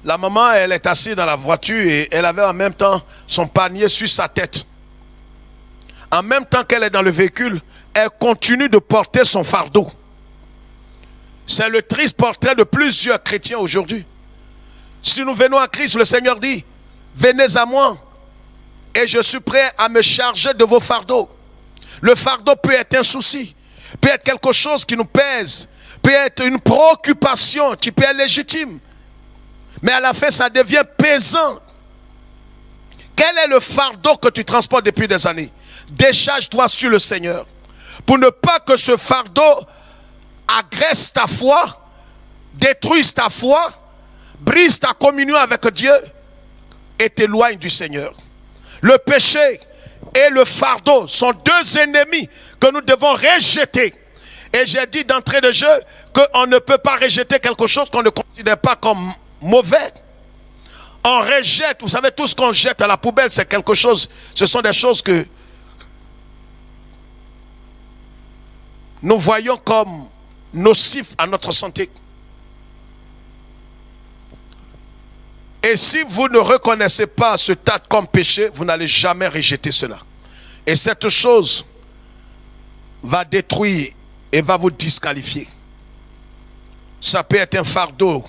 La maman, elle est assise dans la voiture et elle avait en même temps son panier sur sa tête. En même temps qu'elle est dans le véhicule, elle continue de porter son fardeau. C'est le triste portrait de plusieurs chrétiens aujourd'hui. Si nous venons à Christ, le Seigneur dit, venez à moi et je suis prêt à me charger de vos fardeaux. Le fardeau peut être un souci, peut être quelque chose qui nous pèse, peut être une préoccupation qui peut être légitime. Mais à la fin, ça devient pesant. Quel est le fardeau que tu transportes depuis des années? Décharge-toi sur le Seigneur. Pour ne pas que ce fardeau agresse ta foi, détruise ta foi, brise ta communion avec Dieu et t'éloigne du Seigneur. Le péché et le fardeau sont deux ennemis que nous devons rejeter. Et j'ai dit d'entrée de jeu qu'on ne peut pas rejeter quelque chose qu'on ne considère pas comme mauvais. On rejette, vous savez, tout ce qu'on jette à la poubelle, c'est quelque chose, ce sont des choses que nous voyons comme nocifs à notre santé. Et si vous ne reconnaissez pas ce tas comme péché, vous n'allez jamais rejeter cela. Et cette chose va détruire et va vous disqualifier. Ça peut être un fardeau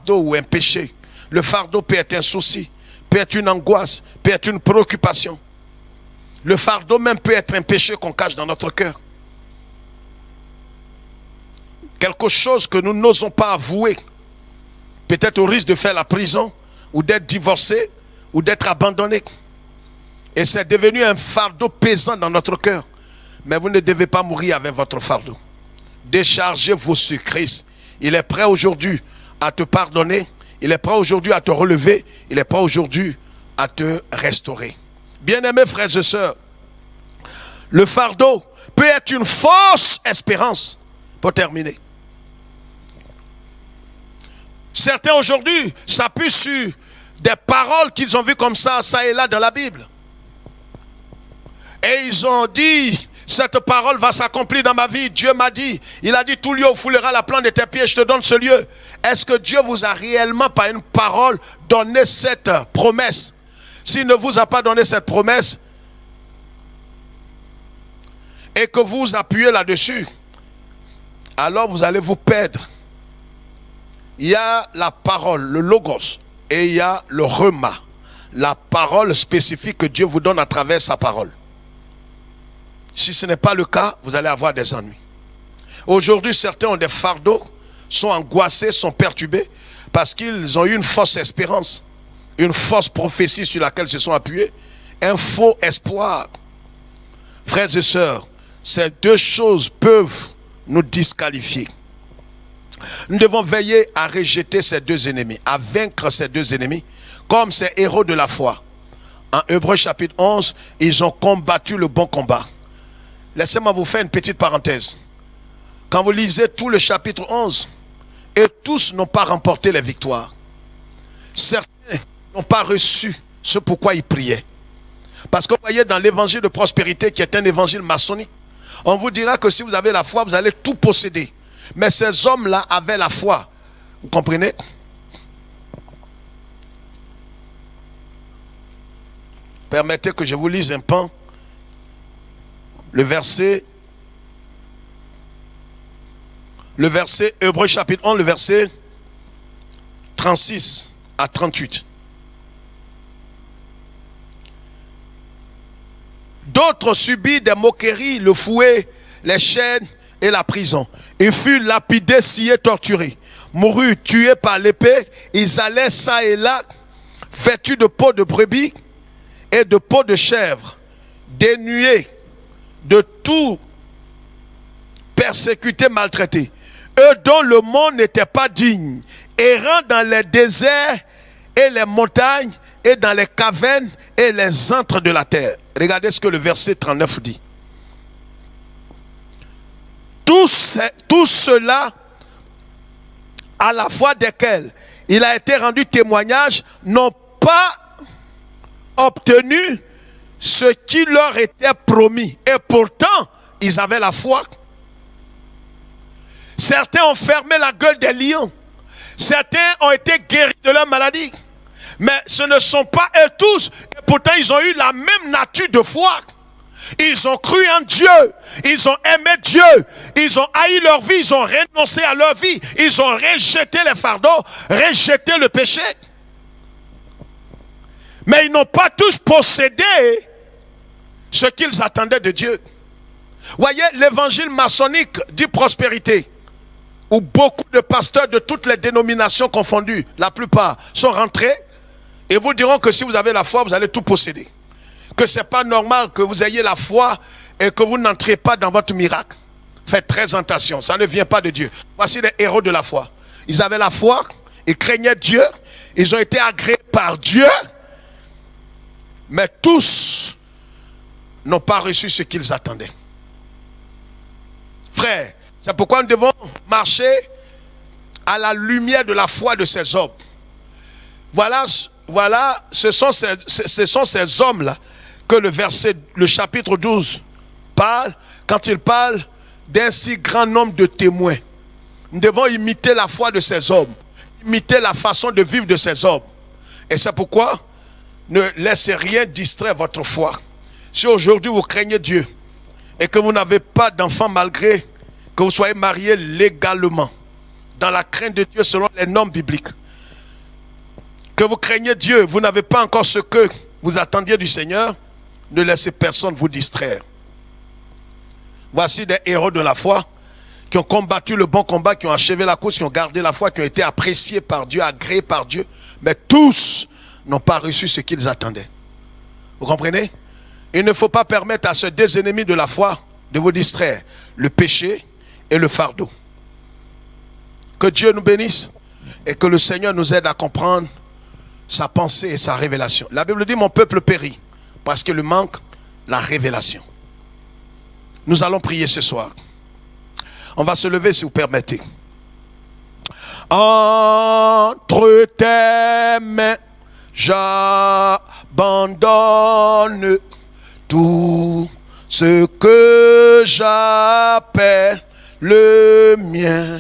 ou un péché. Le fardeau peut être un souci, peut être une angoisse, peut être une préoccupation. Le fardeau même peut être un péché qu'on cache dans notre cœur. Quelque chose que nous n'osons pas avouer. Peut-être au risque de faire la prison, ou d'être divorcé, ou d'être abandonné. Et c'est devenu un fardeau pesant dans notre cœur. Mais vous ne devez pas mourir avec votre fardeau. Déchargez-vous sur Christ. Il est prêt aujourd'hui à te pardonner. Il est prêt aujourd'hui à te relever. Il est prêt aujourd'hui à te restaurer. Bien-aimés frères et sœurs, le fardeau peut être une fausse espérance. Pour terminer. Certains aujourd'hui s'appuient sur des paroles qu'ils ont vues comme ça et là dans la Bible. Et ils ont dit, cette parole va s'accomplir dans ma vie. Dieu m'a dit, il a dit, tout lieu où foulera la plante de tes pieds, je te donne ce lieu. Est-ce que Dieu vous a réellement par une parole donné cette promesse? S'il ne vous a pas donné cette promesse et que vous appuyez là-dessus, alors vous allez vous perdre. Il y a la parole, le logos, et il y a le rema, la parole spécifique que Dieu vous donne à travers sa parole. Si ce n'est pas le cas, vous allez avoir des ennuis. Aujourd'hui, certains ont des fardeaux, sont angoissés, sont perturbés, parce qu'ils ont eu une fausse espérance, une fausse prophétie sur laquelle ils se sont appuyés, un faux espoir. Frères et sœurs, ces deux choses peuvent nous disqualifier. Nous devons veiller à rejeter ces deux ennemis, à vaincre ces deux ennemis, comme ces héros de la foi. En Hébreux chapitre 11, ils ont combattu le bon combat. Laissez-moi vous faire une petite parenthèse. Quand vous lisez tout le chapitre 11, et tous n'ont pas remporté les victoires. Certains n'ont pas reçu ce pourquoi ils priaient. Parce que vous voyez, dans l'évangile de prospérité, qui est un évangile maçonnique, on vous dira que si vous avez la foi, vous allez tout posséder. Mais ces hommes-là avaient la foi. Vous comprenez? Permettez que je vous lise un pan. Le verset, Hébreux chapitre 11, le verset 36 à 38. D'autres subirent des moqueries, le fouet, les chaînes et la prison. Ils furent lapidés, sciés, torturés, mourus, tués par l'épée. Ils allaient ça et là, vêtus de peau de brebis et de peau de chèvre, dénués de tout, persécutés, maltraités. Eux dont le monde n'était pas digne, errant dans les déserts et les montagnes et dans les cavernes et les antres de la terre. Regardez ce que le verset 39 dit. Tout cela, à la fois desquels il a été rendu témoignage, n'ont pas obtenu ce qui leur était promis. Et pourtant, ils avaient la foi. Certains ont fermé la gueule des lions. Certains ont été guéris de leur maladie. Mais ce ne sont pas eux tous. Et pourtant, ils ont eu la même nature de foi. Ils ont cru en Dieu. Ils ont aimé Dieu. Ils ont haï leur vie. Ils ont renoncé à leur vie. Ils ont rejeté les fardeaux, rejeté le péché. Mais ils n'ont pas tous possédé ce qu'ils attendaient de Dieu. Voyez, l'évangile maçonnique dit prospérité, où beaucoup de pasteurs de toutes les dénominations confondues, la plupart, sont rentrés et vous diront que si vous avez la foi, vous allez tout posséder. Que ce n'est pas normal que vous ayez la foi et que vous n'entrez pas dans votre miracle. Faites très attention, ça ne vient pas de Dieu. Voici les héros de la foi. Ils avaient la foi, ils craignaient Dieu, ils ont été agréés par Dieu, mais tous n'ont pas reçu ce qu'ils attendaient. Frères, c'est pourquoi nous devons marcher à la lumière de la foi de ces hommes. Voilà, ce sont ces hommes-là que le chapitre 12 parle, quand il parle d'un si grand nombre de témoins. Nous devons imiter la foi de ces hommes, imiter la façon de vivre de ces hommes. Et c'est pourquoi ne laissez rien distraire votre foi. Si aujourd'hui vous craignez Dieu et que vous n'avez pas d'enfant malgré que vous soyez marié légalement, dans la crainte de Dieu selon les normes bibliques, que vous craignez Dieu, vous n'avez pas encore ce que vous attendiez du Seigneur, ne laissez personne vous distraire. Voici des héros de la foi qui ont combattu le bon combat, qui ont achevé la course, qui ont gardé la foi, qui ont été appréciés par Dieu, agréés par Dieu, mais tous n'ont pas reçu ce qu'ils attendaient. Vous comprenez? Il ne faut pas permettre à ces deux ennemis de la foi de vous distraire, le péché et le fardeau. Que Dieu nous bénisse et que le Seigneur nous aide à comprendre sa pensée et sa révélation. La Bible dit: mon peuple périt parce qu'il lui manque la révélation. Nous allons prier ce soir. On va se lever si vous permettez. Envoie entre tes mains, j'abandonne tout ce que j'appelle le mien.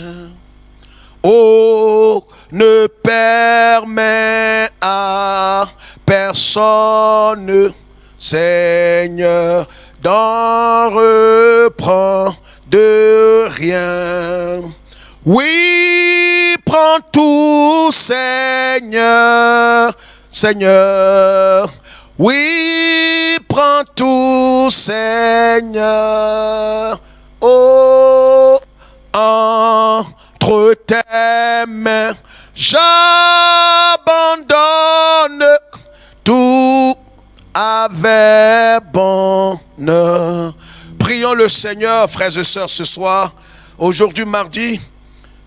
Oh, ne permets à personne, Seigneur, d'en reprendre de rien. Oui, prends tout, Seigneur, Seigneur. Oui, prends tout, Seigneur. Oh, entre tes mains, j'abandonne tout avec bonheur. Prions le Seigneur, frères et sœurs, ce soir. Aujourd'hui, mardi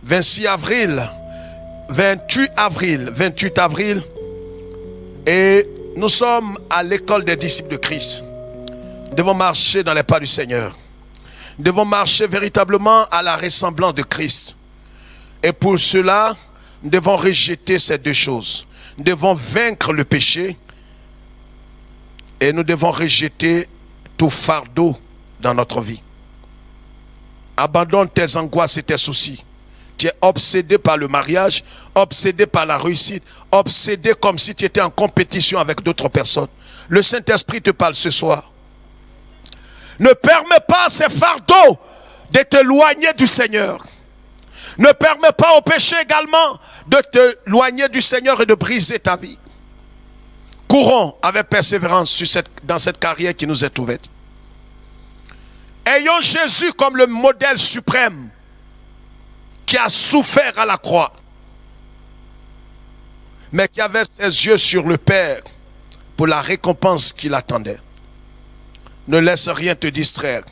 28 avril. Et nous sommes à l'école des disciples de Christ. Nous devons marcher dans les pas du Seigneur. Nous devons marcher véritablement à la ressemblance de Christ. Et pour cela, nous devons rejeter ces deux choses. Nous devons vaincre le péché. Et nous devons rejeter tout fardeau dans notre vie. Abandonne tes angoisses et tes soucis. Tu es obsédé par le mariage, obsédé par la réussite, obsédé comme si tu étais en compétition avec d'autres personnes. Le Saint-Esprit te parle ce soir. Ne permets pas à ces fardeaux de t'éloigner du Seigneur. Ne permets pas au péché également de t'éloigner du Seigneur et de briser ta vie. Courons avec persévérance dans cette carrière qui nous est ouverte. Ayons Jésus comme le modèle suprême qui a souffert à la croix, mais qui avait ses yeux sur le Père pour la récompense qui l'attendait. Ne laisse rien te distraire.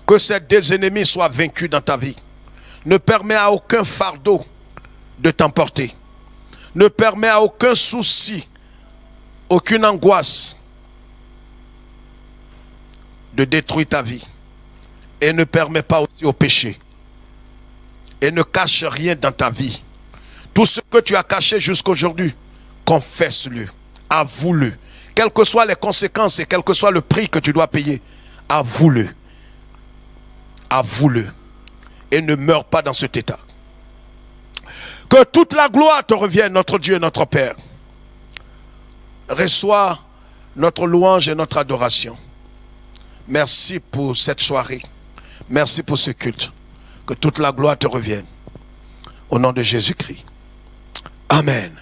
Que ces deux ennemis soient vaincus dans ta vie. Ne permets à aucun fardeau de t'emporter. Ne permets à aucun souci, aucune angoisse de détruire ta vie. Et ne permets pas aussi au péché. Et ne cache rien dans ta vie. Tout ce que tu as caché jusqu'aujourd'hui, confesse-le, avoue-le. Quelles que soient les conséquences et quel que soit le prix que tu dois payer, avoue-le. Avoue-le. Et ne meurs pas dans cet état. Que toute la gloire te revienne, notre Dieu et notre Père. Reçois notre louange et notre adoration. Merci pour cette soirée. Merci pour ce culte. Que toute la gloire te revienne. Au nom de Jésus-Christ. Amen.